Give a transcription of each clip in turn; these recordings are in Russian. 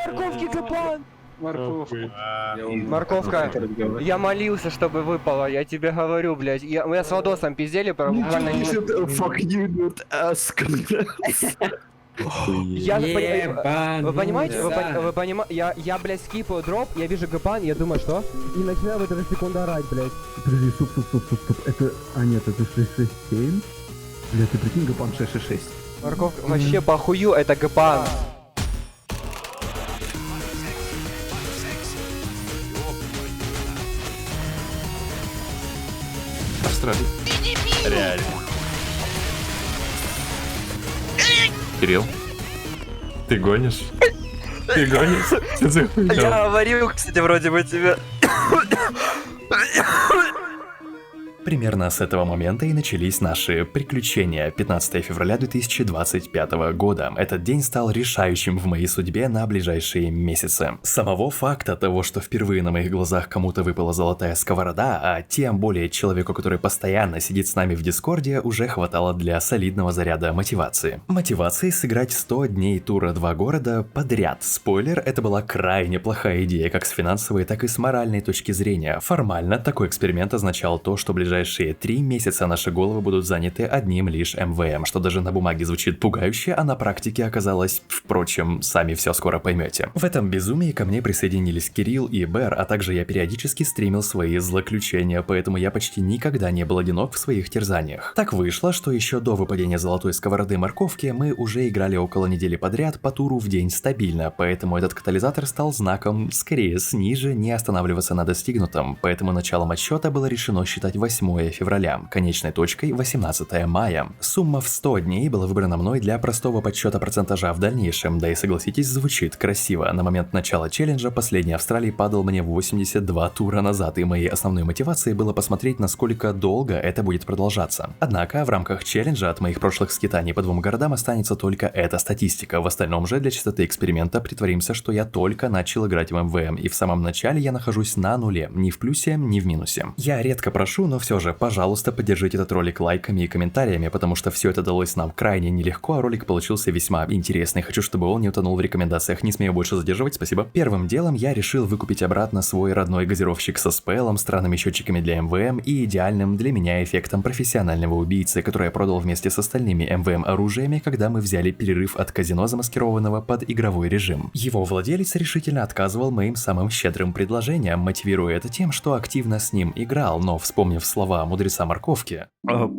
морковки Гапан! Морковка, я молился, чтобы выпало, я тебе говорю, блядь. Мы с Владосом пиздели, буквально не... Fuck you, not ask. Вы понимаете, вы понимаете, я, блядь, скипаю дроп, я вижу Гапан, я думаю, что? И начинаю в эту же секунду орать, блядь. Подожди, стоп. Это... А нет, это 667? Бля, ты прикинь, Гапан 666. Морковка, вообще похую, это Гапан. Австралия. Реально. Кирилл? Ты гонишь? Ты гонишь? Что за хуйня? Я говорил, кстати, вроде бы тебе. Примерно с этого момента и начались наши приключения. 15 февраля 2025 года. Этот день стал решающим в моей судьбе на ближайшие месяцы. Самого факта того, что впервые на моих глазах кому-то выпала золотая сковорода, а тем более человеку, который постоянно сидит с нами в Дискорде, уже хватало для солидного заряда мотивации. Мотивации сыграть 100 дней тура 2 города подряд. Спойлер, это была крайне плохая идея как с финансовой, так и с моральной точки зрения. Формально такой эксперимент означал то, что ближайшие 3 месяца наши головы будут заняты одним лишь МВМ, что даже на бумаге звучит пугающе, а на практике оказалось, впрочем, сами все скоро поймете. В этом безумии ко мне присоединились Кирилл и Бэр, а также я периодически стримил свои злоключения, поэтому я почти никогда не был одинок в своих терзаниях. Так вышло, что еще до выпадения золотой сковороды морковки мы уже играли около недели подряд по туру в день стабильно, поэтому этот катализатор стал знаком скорее ниже, не останавливаться на достигнутом, поэтому началом отсчета было решено считать 8 февраля, конечной точкой 18 мая. Сумма в 100 дней была выбрана мной для простого подсчета процентажа в дальнейшем, да и согласитесь, звучит красиво. На момент начала челленджа последний Австралии падал мне 82 тура назад, и моей основной мотивацией было посмотреть, насколько долго это будет продолжаться. Однако в рамках челленджа от моих прошлых скитаний по 2 городам останется только эта статистика. В остальном же для чистоты эксперимента притворимся, что я только начал играть в МВМ, и в самом начале я нахожусь на нуле, ни в плюсе, ни в минусе. Я редко прошу, но все же, пожалуйста, поддержите этот ролик лайками и комментариями, потому что все это далось нам крайне нелегко, а ролик получился весьма интересный. Хочу, чтобы он не утонул в рекомендациях, не смею больше задерживать, спасибо. Первым делом я решил выкупить обратно свой родной газировщик со спелом, странными счетчиками для МВМ и идеальным для меня эффектом профессионального убийцы, который я продал вместе с остальными МВМ оружиями, когда мы взяли перерыв от казино, замаскированного под игровой режим. Его владелец решительно отказывал моим самым щедрым предложениям, мотивируя это тем, что активно с ним играл, но, вспомнив слова мудреца морковки.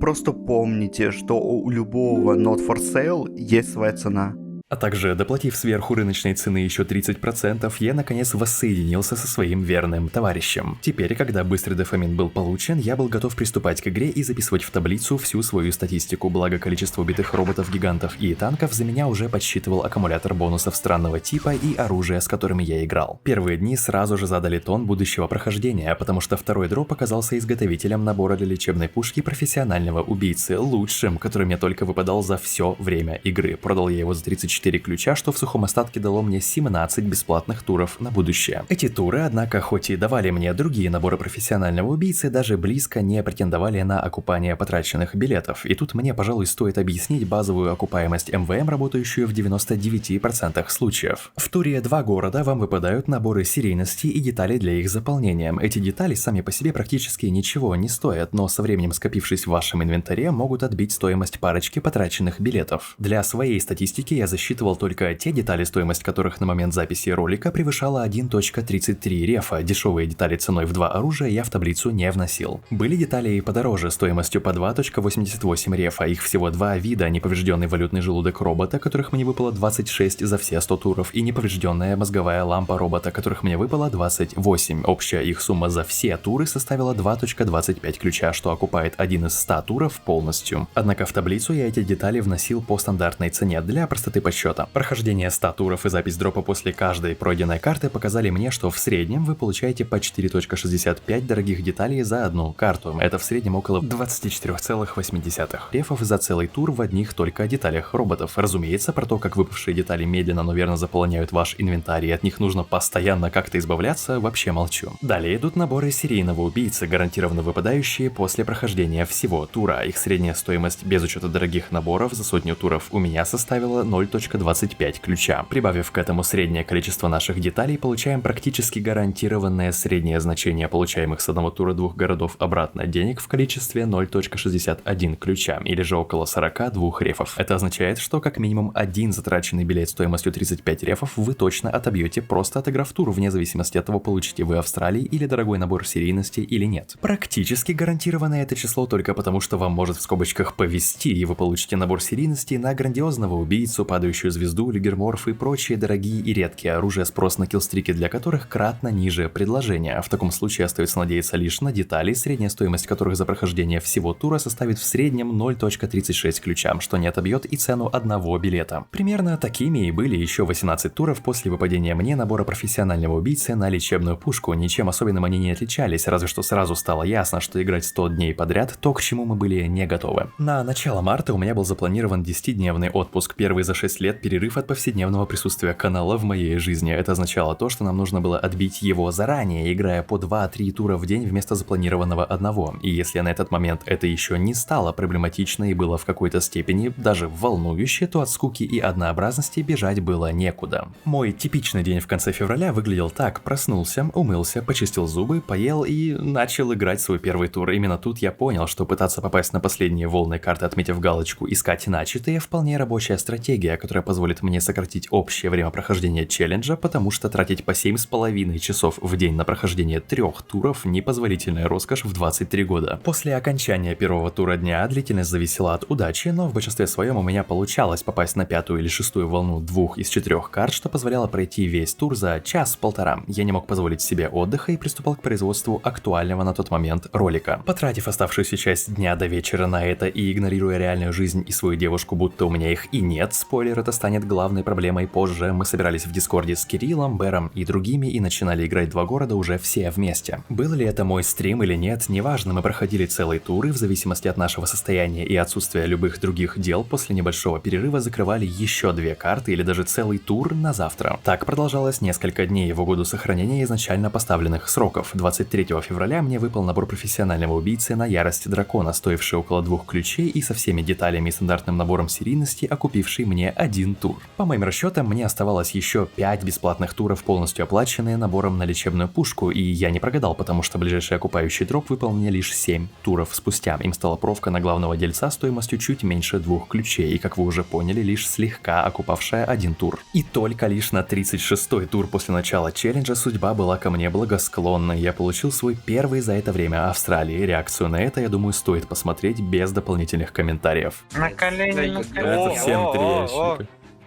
Просто помните, что у любого not for sale есть своя цена. А также, доплатив сверху рыночной цены еще 30%, я наконец воссоединился со своим верным товарищем. Теперь, когда быстрый дофамин был получен, я был готов приступать к игре и записывать в таблицу всю свою статистику, благо количество убитых роботов, гигантов и танков за меня уже подсчитывал аккумулятор бонусов странного типа и оружия, с которыми я играл. Первые дни сразу же задали тон будущего прохождения, потому что второй дроп оказался изготовителем набора для лечебной пушки профессионального убийцы, лучшим, который мне только выпадал за все время игры. Продал я его за 34 ключа, что в сухом остатке дало мне 17 бесплатных туров на будущее. Эти туры, однако, хоть и давали мне другие наборы профессионального убийцы, даже близко не претендовали на окупание потраченных билетов. И тут мне, пожалуй, стоит объяснить базовую окупаемость МВМ, работающую в 99% случаев. В туре 2 города вам выпадают наборы серийности и детали для их заполнения. Эти детали сами по себе практически ничего не стоят, но со временем, скопившись в вашем инвентаре, могут отбить стоимость парочки потраченных билетов. Для своей статистики я засчитывал только те детали, стоимость которых на момент записи ролика превышала 1.33 рефа. Дешевые детали ценой в 2 оружия я в таблицу не вносил. Были детали и подороже, стоимостью по 2.88 рефа. Их всего 2 вида: неповрежденный валютный желудок робота, которых мне выпало 26 за все 100 туров, и неповрежденная мозговая лампа робота, которых мне выпало 28. Общая их сумма за все туры составила 2.25 ключа, что окупает один из 100 туров полностью. Однако в таблицу я эти детали вносил по стандартной цене для простоты подсчета. Прохождение 100 туров и запись дропа после каждой пройденной карты показали мне, что в среднем вы получаете по 4.65 дорогих деталей за одну карту. Это в среднем около 24,8 рефов за целый тур в одних только деталях роботов. Разумеется, про то, как выпавшие детали медленно, но верно заполняют ваш инвентарь и от них нужно постоянно как-то избавляться, вообще молчу. Далее идут наборы серийного убийцы, гарантированно выпадающие после прохождения всего тура. Их средняя стоимость без учета дорогих наборов за 100 туров у меня составила 0.5 0.25 ключа. Прибавив к этому среднее количество наших деталей, получаем практически гарантированное среднее значение получаемых с одного тура двух городов обратно денег в количестве 0.61 ключа, или же около 42 рефов. Это означает, что как минимум один затраченный билет стоимостью 35 рефов вы точно отобьете, просто отыграв тур, вне зависимости от того, получите вы Австралии или дорогой набор серийности или нет. Практически гарантированное это число только потому, что вам может в скобочках повезти, и вы получите набор серийности на грандиозного убийцу, падающую звезду, лигерморф и прочие дорогие и редкие оружия, спрос на киллстрики для которых кратно ниже предложения. В таком случае остается надеяться лишь на детали, средняя стоимость которых за прохождение всего тура составит в среднем 0.36 ключа, что не отобьет и цену одного билета. Примерно такими и были еще 18 туров после выпадения мне набора профессионального убийцы на лечебную пушку. Ничем особенным они не отличались, разве что сразу стало ясно, что играть 100 дней подряд — то, к чему мы были не готовы. На начало марта у меня был запланирован 10-дневный отпуск, первый за 6 лет перерыв от повседневного присутствия канала в моей жизни. Это означало то, что нам нужно было отбить его заранее, играя по 2-3 тура в день вместо запланированного одного. И если на этот момент это еще не стало проблематично и было в какой-то степени даже волнующе, то от скуки и однообразности бежать было некуда. Мой типичный день в конце февраля выглядел так: проснулся, умылся, почистил зубы, поел и начал играть свой первый тур. Именно тут я понял, что пытаться попасть на последние волны карты, отметив галочку «Искать начатые» — вполне рабочая стратегия, которая позволит мне сократить общее время прохождения челленджа, потому что тратить по 7,5 часов в день на прохождение 3 туров — непозволительная роскошь в 23 года. После окончания первого тура дня длительность зависела от удачи, но в большинстве своем у меня получалось попасть на 5-ю или 6-ю волну 2 из 4 карт, что позволяло пройти весь тур за час-полтора. Я не мог позволить себе отдыха и приступал к производству актуального на тот момент ролика. Потратив оставшуюся часть дня до вечера на это и игнорируя реальную жизнь и свою девушку, будто у меня их и нет, спойлер, это станет главной проблемой позже, мы собирались в Дискорде с Кириллом, Бэром и другими и начинали играть 2 города уже все вместе. Был ли это мой стрим или нет, неважно, мы проходили целый тур и в зависимости от нашего состояния и отсутствия любых других дел после небольшого перерыва закрывали еще 2 карты или даже целый тур на завтра. Так продолжалось несколько дней в угоду сохранения изначально поставленных сроков. 23 февраля мне выпал набор профессионального убийцы на ярость дракона, стоивший около 2 ключей и со всеми деталями и стандартным набором серийности, окупивший мне 1 тур. По моим расчетам, мне оставалось еще 5 бесплатных туров, полностью оплаченные набором на лечебную пушку, и я не прогадал, потому что ближайший окупающий дроп выпал мне лишь 7 туров спустя. Им стала провка на главного дельца стоимостью чуть меньше 2 ключей, и, как вы уже поняли, лишь слегка окупавшая 1 тур. И только лишь на 36-й тур после начала челленджа судьба была ко мне благосклонной. Я получил свой первый за это время Австралии. Реакцию на это, я думаю, стоит посмотреть без дополнительных комментариев. На колени, на колени. Это всем 3 ящика.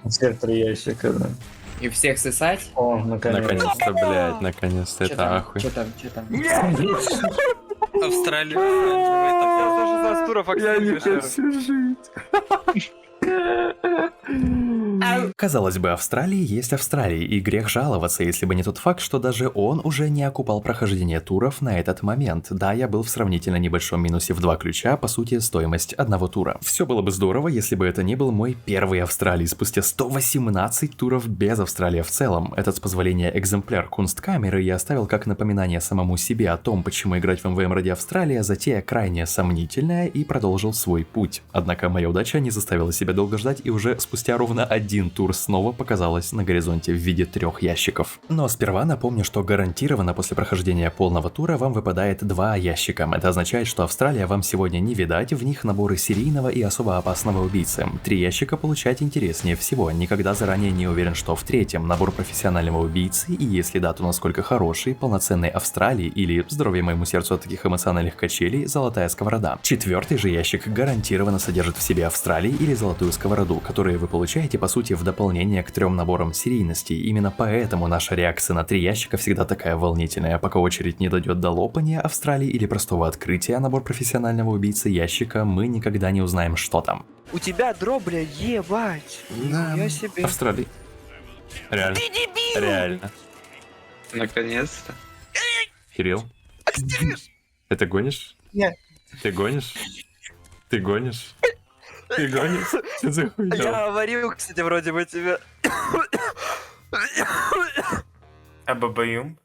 Всех 3 ящика, да. И всех сосать? О, наконец. Наконец-то, блядь, наконец-то, Чё это там? ахуй. Чё там? Чё там? Австралия. Я за 16 туров активно жить. Казалось бы, Австралии есть Австралии, и грех жаловаться, если бы не тот факт, что даже он уже не окупал прохождение туров на этот момент. Да, я был в сравнительно небольшом минусе в 2 ключа, по сути, стоимость 1 тура. Все было бы здорово, если бы это не был мой первый Австралий спустя 118 туров без Австралии в целом. Этот, с позволения экземпляр кунсткамеры, я оставил как напоминание самому себе о том, почему играть в МВМ ради Австралии затея крайне сомнительная, и продолжил свой путь. Однако моя удача не заставила себя долго ждать, и уже спустя ровно 1 тур снова показалась на горизонте в виде 3 ящиков. Но сперва напомню, что гарантированно после прохождения полного тура вам выпадает 2 ящика. Это означает, что Австралия вам сегодня не видать, в них наборы серийного и особо опасного убийцы. 3 ящика получать интереснее всего, никогда заранее не уверен, что в 3-м набор профессионального убийцы, и если да, то насколько хороший, полноценный Австралии или, здоровье моему сердцу от таких эмоциональных качелей, золотая сковорода. 4-й же ящик гарантированно содержит в себе Австралии или золотую сковороду, которые вы получаете по сути в дополнение к 3 наборам серийности. Именно поэтому наша реакция на 3 ящика всегда такая волнительная, пока очередь не дойдет до лопания Австралии или простого открытия набор профессионального убийцы ящика, мы никогда не узнаем, что там. У тебя дроп, бля, ебать. Я себе. Австралии. Реально. Ты дебил! Реально. Наконец-то. Кирилл? Ты гонишь? Нет. Ты гонишь? Ты гонишь? Ты гонишь? Что за хуйня? Я говорил, кстати, вроде бы тебе. А бабаюм?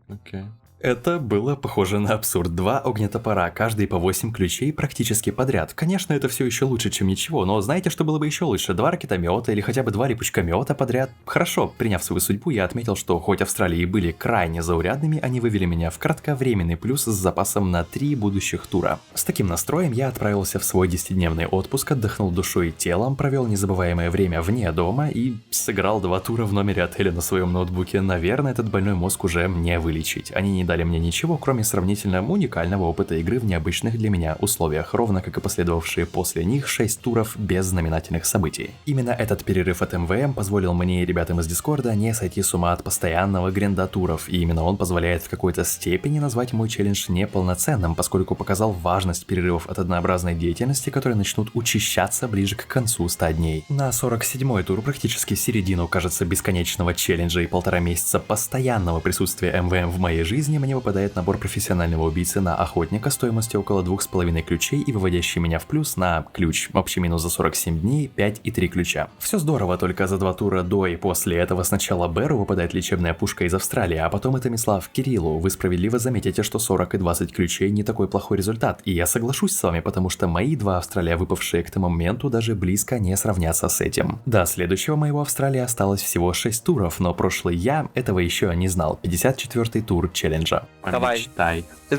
Окей. Это было похоже на абсурд. 2 огнетопора, каждый по 8 ключей практически подряд. Конечно, это все еще лучше, чем ничего, но знаете, что было бы еще лучше? 2 ракетомета или хотя бы 2 липучкомета подряд? Хорошо, приняв свою судьбу, я отметил, что хоть Австралии были крайне заурядными, они вывели меня в кратковременный плюс с запасом на 3 будущих тура. С таким настроем я отправился в свой 10-дневный отпуск, отдохнул душой и телом, провел незабываемое время вне дома и сыграл 2 тура в номере отеля на своем ноутбуке. Наверное, этот больной мозг уже не вылечить. Они не дали мне ничего, кроме сравнительно уникального опыта игры в необычных для меня условиях, ровно как и последовавшие после них 6 туров без знаменательных событий. Именно этот перерыв от МВМ позволил мне и ребятам из Дискорда не сойти с ума от постоянного гринда туров, и именно он позволяет в какой-то степени назвать мой челлендж неполноценным, поскольку показал важность перерывов от однообразной деятельности, которые начнут учащаться ближе к концу 100 дней. На 47-й тур, практически середину, кажется, бесконечного челленджа и 1,5 месяца постоянного присутствия МВМ в моей жизни, мне выпадает набор профессионального убийцы на охотника стоимостью около 2,5 ключей и выводящий меня в плюс на ключ. Общий минус за 47 дней, 5 и 3 ключа. Все здорово, только за 2 тура до и после этого сначала Беру выпадает лечебная пушка из Австралии, а потом это Мислав Кириллу. Вы справедливо заметите, что 40 и 20 ключей не такой плохой результат, и я соглашусь с вами, потому что мои 2 Австралия, выпавшие к тому моменту, даже близко не сравнятся с этим. До следующего моего Австралии осталось всего 6 туров, но прошлый я этого еще не знал. 54-й тур челленджа. Давай. Читай. Эй!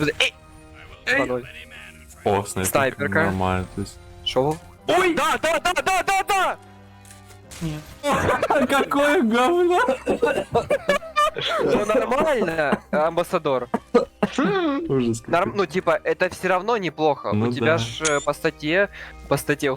2-0. О, Снайперка. Нормально, то есть. Шо? Ой! Да! Какое говно! Ну нормально, амбассадор. Ужас. Ну типа, это все равно неплохо. Ну У тебя да. ж по статье, господи,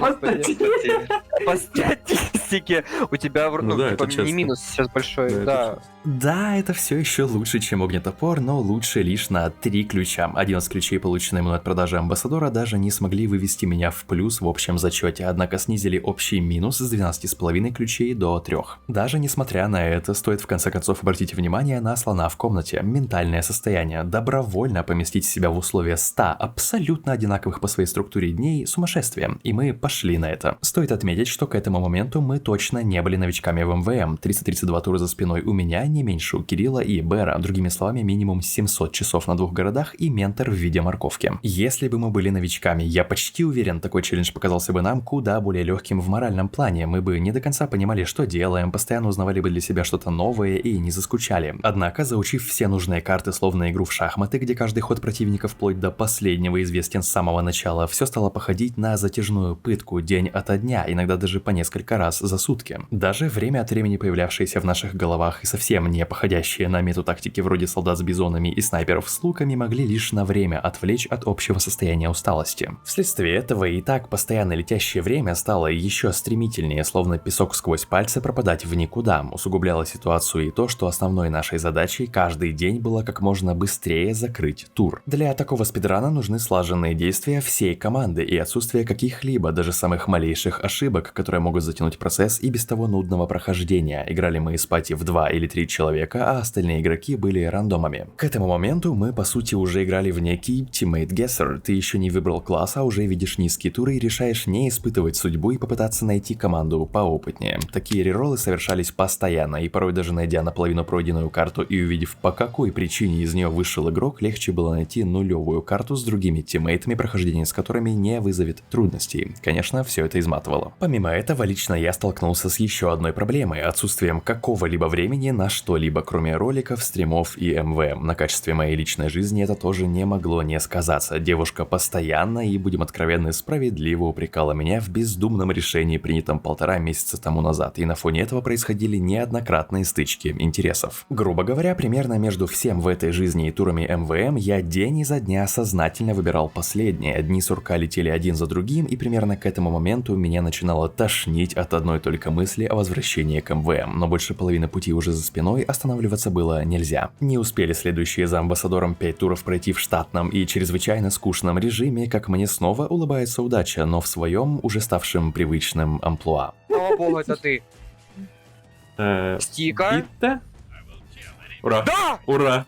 по статистике, у тебя Ну да, типа это честно. не минус сейчас большой, Да, да. это Да, это все еще лучше, чем огнетопор, но лучше лишь на 3 ключа. 11 ключей, полученные мной от продажи амбассадора, даже не смогли вывести меня в плюс в общем зачете, однако снизили общий минус с 12,5 ключей до 3. Даже несмотря на это, стоит в конце концов обратить внимание на слона в комнате. Ментальное состояние. Добровольно поместить себя в условия 100 абсолютно одинаковых по своей структуре дней — сумасшествие, и мы пошли на это. Стоит отметить, что к этому моменту мы точно не были новичками в МВМ. 332 тура за спиной у меня, не меньше у Кирилла и Бера, другими словами, минимум 700 часов на 2 городах и ментор в виде морковки. Если бы мы были новичками, я почти уверен, такой челлендж показался бы нам куда более легким в моральном плане. Мы бы не до конца понимали, что делаем, постоянно узнавали бы для себя что-то новое и не заскучали. Однако, заучив все нужные карты, словно игру в шахматы, где каждый ход противника вплоть до последнего известен с самого начала, все стало походить на затяжную пытку день ото дня, иногда даже по несколько раз за сутки. Даже время от времени появлявшиеся в наших головах и совсем не походящие на мету-тактики вроде солдат с бизонами и снайперов с луками могли лишь на время отвлечь от общего состояния усталости. Вследствие этого и так постоянно летящее время стало еще стремительнее, словно песок сквозь пальцы пропадать в никуда. Усугубляло ситуацию и то, что основной нашей задачей каждый день было как можно быстрее закрыть тур. Для такого спидрана нужны слаженные действия всей команды и отсутствие каких-либо, даже самых малейших ошибок, которые могут затянуть процесс и без того нудного прохождения. Играли мы из пати в 2 или 3 человека, а остальные игроки были рандомами. К этому моменту мы по сути уже играли в некий Teammate Guesser. Ты еще не выбрал класс, а уже видишь низкие туры и решаешь не испытывать судьбу и попытаться найти команду поопытнее. Такие рероллы совершались постоянно, и порой даже найдя наполовину пройденную карту и увидев, по какой причине из нее вышел игрок, легче было найти нулевую карту с другими тиммейтами, прохождение с которыми не вызовет трудностей. Конечно, все это изматывало. Помимо этого, лично я столкнулся с еще одной проблемой — отсутствием какого-либо времени на что-либо, кроме роликов, стримов и МВМ. На качестве моей личной жизни это тоже не могло не сказаться. Девушка постоянно и, будем откровенны, справедливо упрекала меня в бездумном решении, принятом 1,5 месяца тому назад, и на фоне этого происходили неоднократные стычки интересов. Грубо говоря, примерно между всем в этой жизни и турами МВМ я день изо дня сознательно выбирал последние. Дни сурка летели один за другим, и примерно к этому моменту меня начинало тошнить от одной только мысли о возвращении к МВМ, но больше половины пути уже за спиной, останавливаться было нельзя. Не успели следующие за амбассадором 5 туров пройти в штатном и чрезвычайно скучном режиме, как мне снова улыбается удача, но в своем уже ставшем привычным амплуа. Слава богу, это ты. Стика. Итта? Ура! Да! Ура!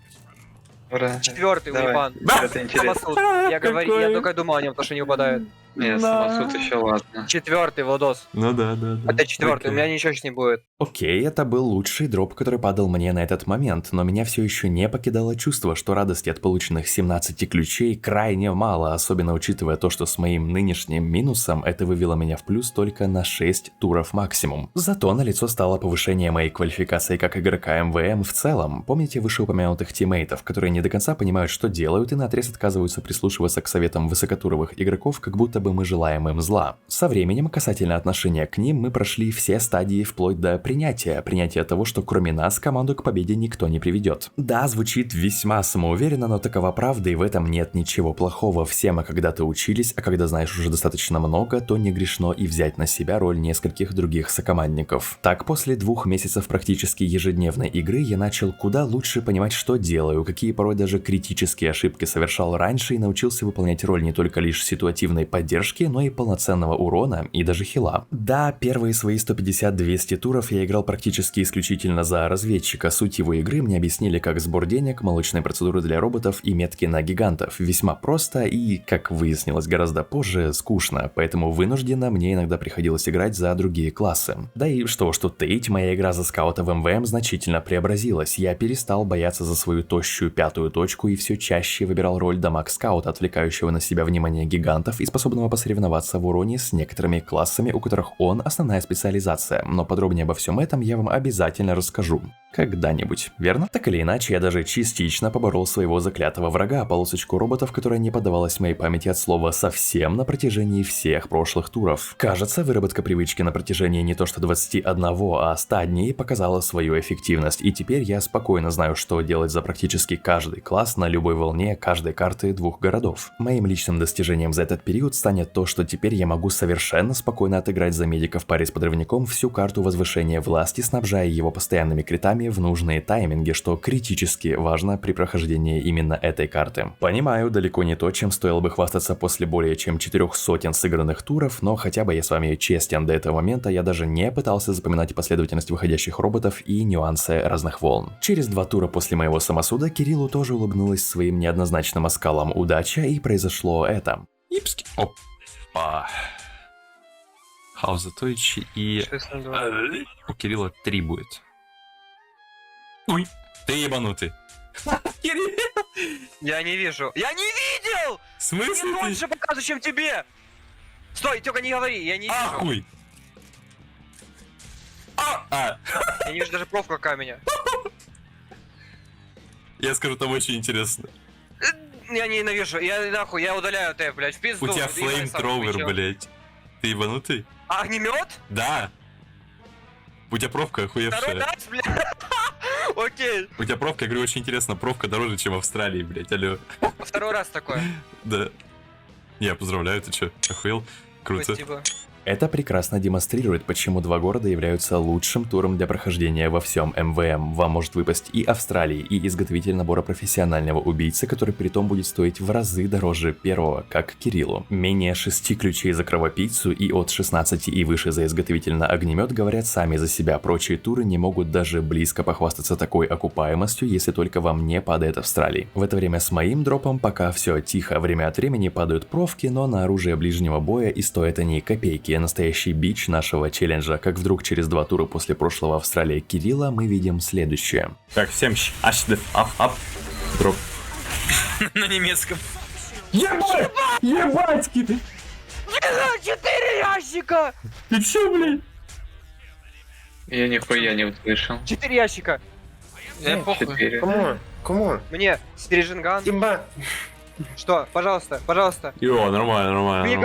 Ура. 4-й Давай. уебан. Это интересно. Самосуд. Я Какой? только думал о нем, потому что не упадает. Не, Да. самосуд еще ладно. 4-й, Владос. Ну да, да, да. Это 4-й, Окей. у меня ничего сейчас не будет. Окей, это был лучший дроп, который падал мне на этот момент, но меня все еще не покидало чувство, что радости от полученных 17 ключей крайне мало, особенно учитывая то, что с моим нынешним минусом это вывело меня в плюс только на 6 туров максимум. Зато налицо стало повышение моей квалификации как игрока МВМ в целом. Помните вышеупомянутых тиммейтов, которые не до конца понимают, что делают, и наотрез отказываются прислушиваться к советам высокотуровых игроков, как будто бы мы желаем им зла. Со временем, касательно отношения к ним, мы прошли все стадии вплоть до принятия того, что кроме нас команду к победе никто не приведет. Да, звучит весьма самоуверенно, но такова правда, и в этом нет ничего плохого. Все мы когда-то учились, а когда знаешь уже достаточно много, то не грешно и взять на себя роль нескольких других сокомандников. Так, после 2 месяцев практически ежедневной игры я начал куда лучше понимать, что делаю, какие порой даже критические ошибки совершал раньше, и научился выполнять роль не только лишь ситуативной поддержки, но и полноценного урона и даже хила. Да, первые свои 150-200 туров я играл практически исключительно за разведчика. Суть его игры мне объяснили как сбор денег, молочные процедуры для роботов и метки на гигантов. Весьма просто и, как выяснилось гораздо позже, скучно, поэтому вынужденно мне иногда приходилось играть за другие классы. Да и что уж тут таить, моя игра за скаута в МВМ значительно преобразилась. Я перестал бояться за свою тощую 5-ю точку и все чаще выбирал роль дамаг-скаута, отвлекающего на себя внимание гигантов и способного посоревноваться в уроне с некоторыми классами, у которых он основная специализация. Но подробнее обо всем этом я вам обязательно расскажу. Когда-нибудь, верно? Так или иначе, я даже частично поборол своего заклятого врага, полосочку роботов, которая не поддавалась моей памяти от слова совсем на протяжении всех прошлых туров. Кажется, выработка привычки на протяжении не то что 21, а 100 дней показала свою эффективность, и теперь я спокойно знаю, что делать за практически каждый класс на любой волне каждой карты 2 городов. Моим личным достижением за этот период станет то, что теперь я могу совершенно спокойно отыграть за медика в паре с подрывником всю карту возвышения власти, снабжая его постоянными критами в нужные тайминги, что критически важно при прохождении именно этой карты. Понимаю, далеко не то, чем стоило бы хвастаться после более чем 400 сыгранных туров, но хотя бы я с вами честен, до этого момента я даже не пытался запоминать последовательность выходящих роботов и нюансы разных волн. Через 2 тура после моего самосуда Кириллу тоже улыбнулась своим неоднозначным оскалом удача, и произошло это. Ипски. Опа. Хауза Тойчи и... 6-2. У Кирилла 3 будет. Ой, ты ебанутый. Кирилл! Я не вижу. Я не видел! В Мне смысле ты? дольше показываю, чем тебе! Стой, только не говори, я не вижу. Ахуй! Я не вижу даже профка камня. Я скажу, там очень интересно. Я ненавижу, я нахуй, я удаляю тебя, блядь, в пизду. У тебя Ты ебаный сам флеймтровер, хуй, чел. блядь. Ты ебанутый? А, огнемет? Да. У тебя пробка Второй охуевшая. раз, блядь. Окей. У тебя пробка, я говорю, очень интересно. Пробка дороже, чем в Австралии, блядь, алло. Второй раз такое. Да. Я поздравляю, ты чё, охуел? Круто. Спасибо. Это прекрасно демонстрирует, почему 2 города являются лучшим туром для прохождения во всем МВМ. Вам может выпасть и Австралии, и изготовитель набора профессионального убийцы, который притом будет стоить в разы дороже первого, как Кириллу. Менее 6 ключей за кровопийцу и от 16 и выше за изготовитель на огнемет говорят сами за себя. Прочие туры не могут даже близко похвастаться такой окупаемостью, если только вам не падает Австралии. В это время с моим дропом пока все тихо, время от времени падают профки, но на оружие ближнего боя и стоят они копейки. Настоящий бич нашего челленджа, как вдруг через 2 тура после прошлого Австралии Кирилла мы видим следующее. Так, всем ап. Дроп. На немецком. Ебать! Ебать, ты! 4 ящика! Ты чё, блядь? Я нихуя не услышал. 4 ящика! Я похуй. 4. Кому? Мне, Стережинган. Имба! Что? Пожалуйста, пожалуйста. Йо, нормально. Мне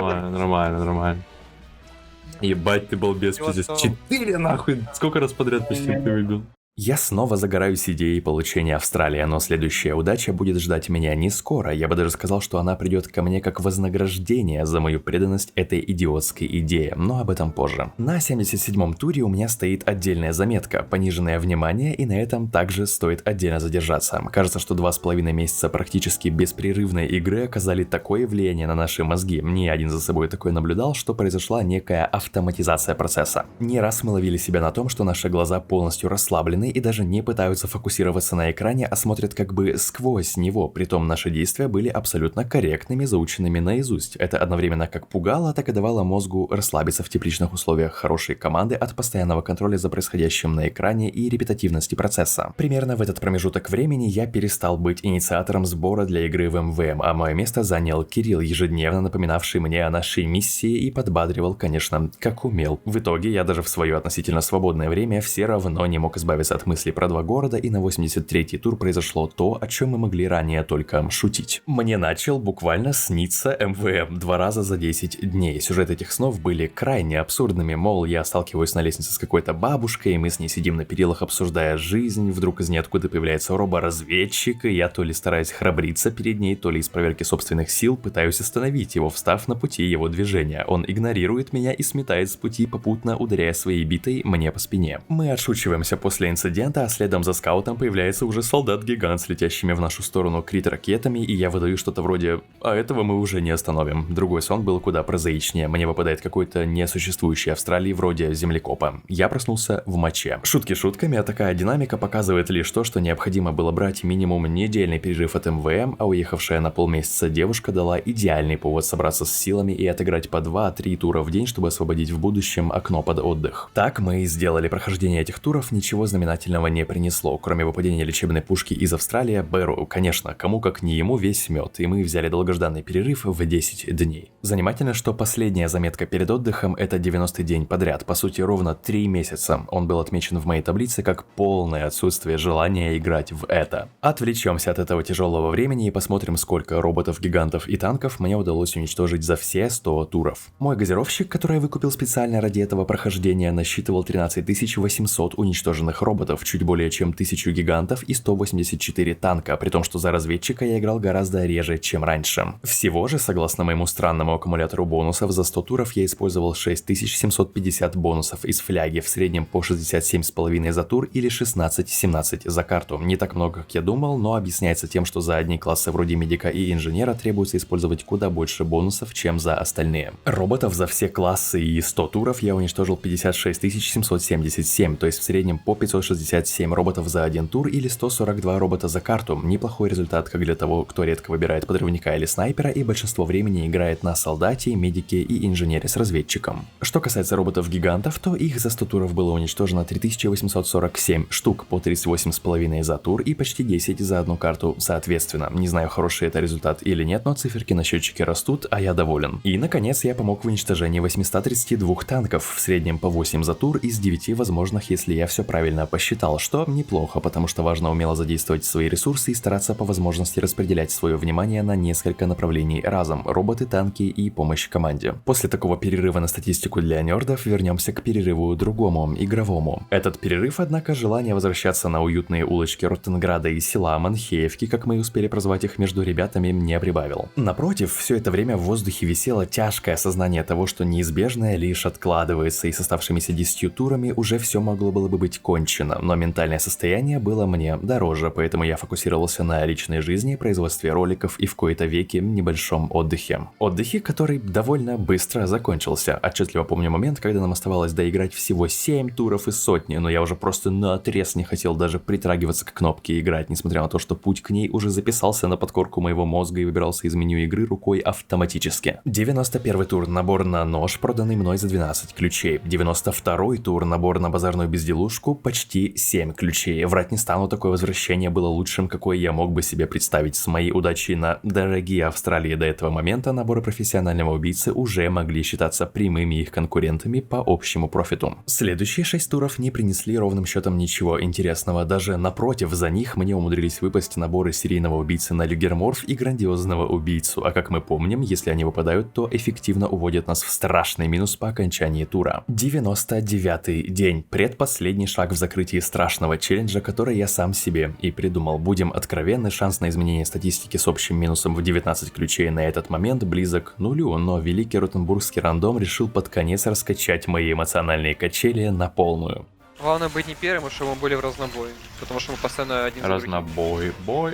Ебать, ты балбес, Вот пиздец. то. 4 нахуй. Сколько раз подряд почти ты выбил? Я снова загораюсь идеей получения Австралии, но следующая удача будет ждать меня не скоро. Я бы даже сказал, что она придет ко мне как вознаграждение за мою преданность этой идиотской идее, но об этом позже. На 77-м туре у меня стоит отдельная заметка, пониженное внимание, и на этом также стоит отдельно задержаться. Кажется, что 2,5 месяца практически беспрерывной игры оказали такое влияние на наши мозги. Не один за собой такое наблюдал, что произошла некая автоматизация процесса. Не раз мы ловили себя на том, что наши глаза полностью расслаблены, спокойны и даже не пытаются фокусироваться на экране, а смотрят как бы сквозь него. Притом наши действия были абсолютно корректными, заученными наизусть. Это одновременно как пугало, так и давало мозгу расслабиться в тепличных условиях хорошей команды от постоянного контроля за происходящим на экране и репетативности процесса. Примерно в этот промежуток времени я перестал быть инициатором сбора для игры в МВМ, а мое место занял Кирилл, ежедневно напоминавший мне о нашей миссии и подбадривал, конечно, как умел. В итоге я даже в свое относительно свободное время все равно не мог избавиться от мыслей про 2 города, и на 83-й тур произошло то, о чем мы могли ранее только шутить. Мне начал буквально сниться МВМ 2 раза за 10 дней. Сюжет этих снов были крайне абсурдными, мол, я сталкиваюсь на лестнице с какой-то бабушкой, и мы с ней сидим на перилах, обсуждая жизнь, вдруг из ниоткуда появляется роборазведчик, и я то ли стараюсь храбриться перед ней, то ли из проверки собственных сил пытаюсь остановить его, встав на пути его движения. Он игнорирует меня и сметает с пути, попутно ударяя своей битой мне по спине. Мы отшучиваемся после инцидента, а следом за скаутом появляется уже солдат-гигант с летящими в нашу сторону крит-ракетами, и я выдаю что-то вроде «А этого мы уже не остановим». Другой сон был куда прозаичнее. Мне выпадает какой-то несуществующий Австралии вроде землекопа. Я проснулся в моче. Шутки шутками, а такая динамика показывает лишь то, что необходимо было брать минимум недельный перерыв от МВМ, а уехавшая на полмесяца девушка дала идеальный повод собраться с силами и отыграть по 2-3 тура в день, чтобы освободить в будущем окно под отдых. Так мы и сделали. Прохождение этих туров ничего знаменательного не принесло, кроме выпадения лечебной пушки из Австралии. Бэру, конечно, кому как не ему весь мед, и мы взяли долгожданный перерыв в 10 дней. Занимательно, что последняя заметка перед отдыхом — это 90-й день подряд, по сути ровно 3 месяца. Он был отмечен в моей таблице как полное отсутствие желания играть в это. Отвлечемся от этого тяжелого времени и посмотрим, сколько роботов, гигантов и танков мне удалось уничтожить за все 100 туров. Мой газировщик, который я выкупил специально ради этого прохождения, насчитывал 13 800 уничтоженных роботов, чуть более чем 1000 гигантов и 184 танка, при том, что за разведчика я играл гораздо реже, чем раньше. Всего же, согласно моему странному аккумулятору бонусов, за 100 туров я использовал 6750 бонусов из фляги, в среднем по 67,5 за тур или 16-17 за карту. Не так много, как я думал, но объясняется тем, что за одни классы вроде медика и инженера требуется использовать куда больше бонусов, чем за остальные. Роботов за все классы и 100 туров я уничтожил 56 777, то есть в среднем по 567 роботов за один тур или 142 робота за карту. Неплохой результат как для того, кто редко выбирает подрывника или снайпера и большинство времени играет на солдате, медике и инженере с разведчиком. Что касается роботов-гигантов, то их за 100 туров было уничтожено 3847 штук по 38,5 за тур и почти 10 за одну карту соответственно. Не знаю, хороший это результат или нет, но циферки на счетчике растут, а я доволен. И наконец я помог в уничтожении 832 танков, в среднем по 8 за тур из 9 возможных, если я все правильно посчитал, что неплохо, потому что важно умело задействовать свои ресурсы и стараться по возможности распределять свое внимание на несколько направлений разом: роботы, танки и помощь команде. После такого перерыва на статистику для нердов вернемся к перерыву другому, игровому. Этот перерыв, однако, желание возвращаться на уютные улочки Ротенграда и села Манхеевки, как мы успели прозвать их между ребятами, не прибавил. Напротив, все это время в воздухе висело тяжкое осознание того, что неизбежное лишь откладывается, и с оставшимися 10 турами уже все могло было бы быть кончено, но ментальное состояние было мне дороже, поэтому я фокусировался на личной жизни, производстве роликов и в кои-то веки небольшом отдыхе. Отдыхе, который довольно быстро закончился. Отчетливо помню момент, когда нам оставалось доиграть всего 7 туров из сотни, но я уже просто наотрез не хотел даже притрагиваться к кнопке и играть, несмотря на то, что путь к ней уже записался на подкорку моего мозга и выбирался из меню игры рукой автоматически. 91 тур — набор на нож, проданный мной за 12 ключей. 92 тур — набор на базарную безделушку, почти 7 ключей. Врать не стану, такое возвращение было лучшим, какое я мог бы себе представить. С моей удачей на дорогие Австралии до этого момента наборы профессионального убийцы уже могли считаться прямыми их конкурентами по общему профиту. Следующие 6 туров не принесли ровным счетом ничего интересного, даже напротив, за них мне умудрились выпасть наборы серийного убийцы на Люгерморф и грандиозного убийцу, а как мы помним, если они выпадают, то эффективно уводят нас в страшный минус по окончании тура. 99-й день, предпоследний шаг в закрытии страшного челленджа, который я сам себе и придумал. Будем откровенны, шанс на изменение статистики с общим минусом в 19 ключей на этот момент близок к нулю, но великий ротенбургский рандом решил под конец раскачать мои эмоциональные качели на полную. Главное быть не первым, и чтобы мы были в разнобой. Потому что мы постоянно один за другим. Разнобой, бой.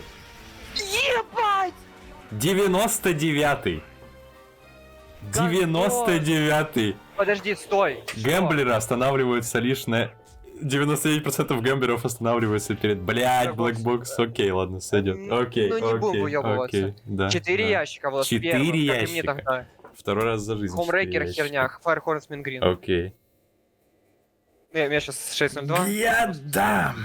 Ебать! 99-й. 99-й. Подожди, стой! Гэмблеры останавливаются лишь на 99% гамберов останавливаются перед, блядь, блэкбокс. Окей, ладно, сойдет. Окей, Ну, не буду окей, выебываться. окей, да. 4 да. ящика, Влад, 4 первым, как и мне ящика. тогда. Второй раз за жизнь. Хомрекер 4 ящика. херня, Fire Horseman Green. Окей. Я сейчас 602. Я дам!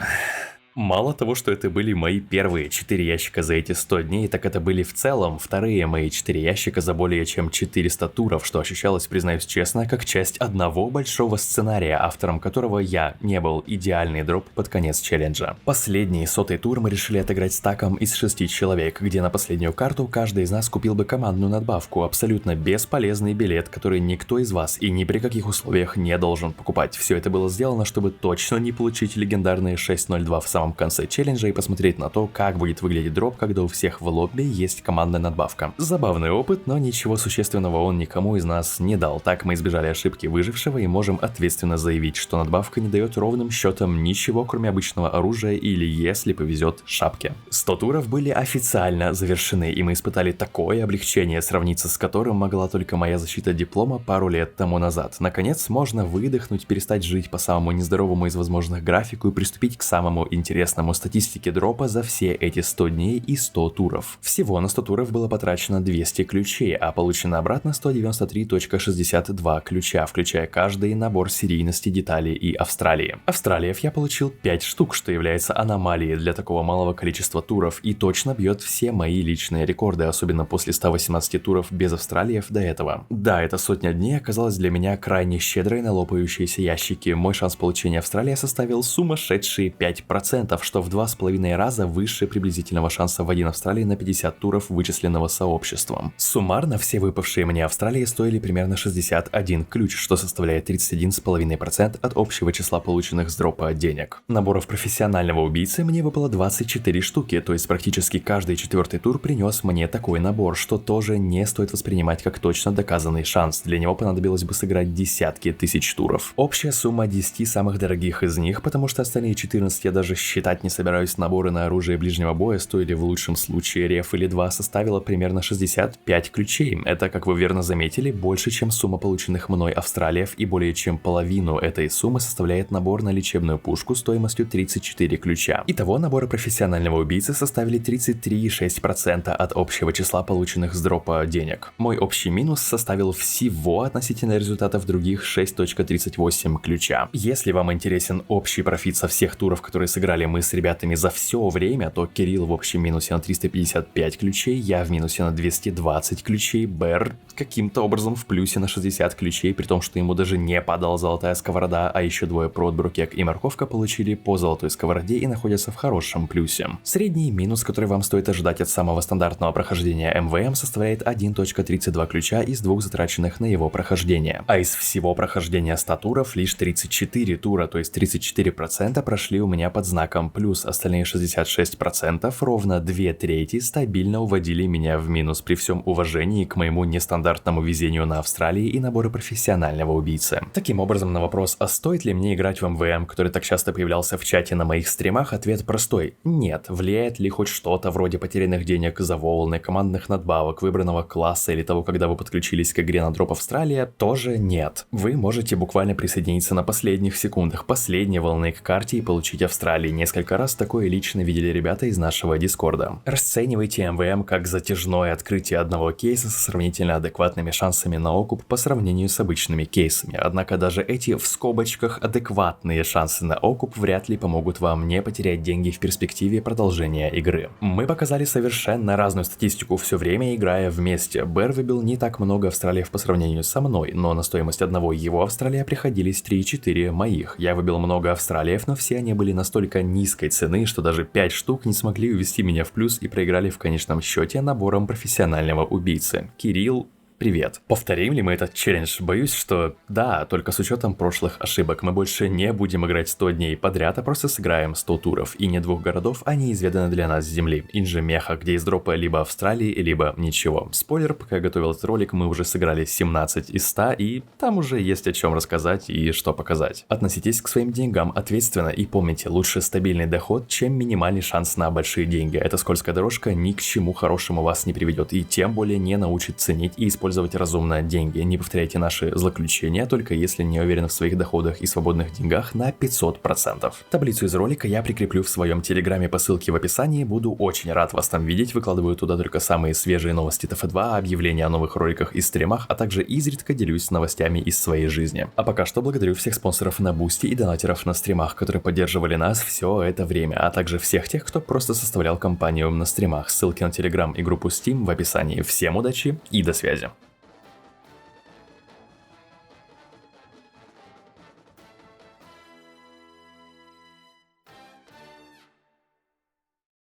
Мало того, что это были мои первые 4 ящика за эти 100 дней, так это были в целом вторые мои 4 ящика за более чем 400 туров, что ощущалось, признаюсь честно, как часть одного большого сценария, автором которого я не был, идеальный дроп под конец челленджа. Последний 100-й тур мы решили отыграть стаком из 6 человек, где на последнюю карту каждый из нас купил бы командную надбавку, абсолютно бесполезный билет, который никто из вас и ни при каких условиях не должен покупать. Все это было сделано, чтобы точно не получить легендарные 602 в самом конце челленджа и посмотреть на то, как будет выглядеть дроп, когда у всех в лобби есть командная надбавка. Забавный опыт, но ничего существенного он никому из нас не дал. Так мы избежали ошибки выжившего и можем ответственно заявить, что надбавка не дает ровным счетом ничего, кроме обычного оружия или, если повезет, шапки. 100 туров были официально завершены, и мы испытали такое облегчение, сравниться с которым могла только моя защита диплома пару лет тому назад. Наконец, можно выдохнуть, перестать жить по самому нездоровому из возможных графику и приступить к самому интересному статистике дропа за все эти 100 дней и 100 туров. Всего на 100 туров было потрачено 200 ключей, а получено обратно 193.62 ключа, включая каждый набор серийности, деталей и Австралии. Австралиев я получил 5 штук, что является аномалией для такого малого количества туров и точно бьет все мои личные рекорды, особенно после 118 туров без Австралиев до этого. Да, эта сотня дней оказалась для меня крайне щедрой на лопающиеся ящики. Мой шанс получения Австралии составил сумасшедшие 5%, что в 2,5 раза выше приблизительного шанса в 1 Австралии на 50 туров, вычисленного сообществом. Суммарно все выпавшие мне Австралии стоили примерно 61 ключ, что составляет 31,5% от общего числа полученных с дропа денег. Наборов профессионального убийцы мне выпало 24 штуки, то есть практически каждый 4-й тур принес мне такой набор, что тоже не стоит воспринимать как точно доказанный шанс. Для него понадобилось бы сыграть десятки тысяч туров. Общая сумма 10 самых дорогих из них, потому что остальные 14 я даже считать не собираюсь, наборы на оружие ближнего боя стоили в лучшем случае реф или 2, составила примерно 65 ключей. Это, как вы верно заметили, больше, чем сумма полученных мной Австралиев, и более чем половину этой суммы составляет набор на лечебную пушку стоимостью 34 ключа. Итого наборы профессионального убийцы составили 33,6% от общего числа полученных с дропа денег. Мой общий минус составил всего относительно результатов других 6,38 ключа. Если вам интересен общий профит со всех туров, которые сыграли мы с ребятами за все время, то Кирилл в общем минусе на 355 ключей, я в минусе на 220 ключей, Бэр каким-то образом в плюсе на 60 ключей, при том, что ему даже не падала золотая сковорода, а еще двое прод, Брукек и Морковка получили по золотой сковороде и находятся в хорошем плюсе. Средний минус, который вам стоит ожидать от самого стандартного прохождения МВМ, составляет 1.32 ключа из 2 затраченных на его прохождение. А из всего прохождения 100 туров лишь 34 тура, то есть 34% прошли у меня под знаком плюс, остальные 66%, ровно 2/3 стабильно уводили меня в минус при всем уважении к моему нестандартному везению на Австралии и набору профессионального убийцы. Таким образом, на вопрос, а стоит ли мне играть в МВМ, который так часто появлялся в чате на моих стримах, ответ простой. Нет. Влияет ли хоть что-то вроде потерянных денег за волны, командных надбавок, выбранного класса или того, когда вы подключились к игре на дроп Австралия, тоже нет. Вы можете буквально присоединиться на последних секундах последней волны к карте и получить Австралии. Несколько раз такое лично видели ребята из нашего дискорда. Расценивайте МВМ как затяжное открытие одного кейса со сравнительно адекватными шансами на окуп по сравнению с обычными кейсами. Однако даже эти в скобочках адекватные шансы на окуп вряд ли помогут вам не потерять деньги в перспективе продолжения игры. Мы показали совершенно разную статистику все время, играя вместе. Бэр выбил не так много Австралиев по сравнению со мной, но на стоимость одного его Австралия приходились 3-4 моих. Я выбил много Австралиев, но все они были настолько низкой цены, что даже 5 штук не смогли увести меня в плюс и проиграли в конечном счете набором профессионального убийцы. Кирилл, привет. Повторим ли мы этот челлендж? Боюсь, что да, только с учетом прошлых ошибок. Мы больше не будем играть 100 дней подряд, а просто сыграем 100 туров. И не 2 городов, а неизведанно для нас земли. Инжи Меха, где из дропа либо Австралии, либо ничего. Спойлер, пока я готовил этот ролик, мы уже сыграли 17 из 100, и там уже есть о чем рассказать и что показать. Относитесь к своим деньгам ответственно и помните, лучше стабильный доход, чем минимальный шанс на большие деньги. Эта скользкая дорожка ни к чему хорошему вас не приведет и тем более не научит ценить и использовать использовать разумно деньги. Не повторяйте наши злоключения, только если не уверены в своих доходах и свободных деньгах на 500%. Таблицу из ролика я прикреплю в своем телеграме по ссылке в описании. Буду очень рад вас там видеть. Выкладываю туда только самые свежие новости ТФ2, объявления о новых роликах и стримах, а также изредка делюсь новостями из своей жизни. А пока что благодарю всех спонсоров на Бусти и донатеров на стримах, которые поддерживали нас все это время, а также всех тех, кто просто составлял компанию на стримах. Ссылки на Телеграм и группу Steam в описании. Всем удачи и до связи.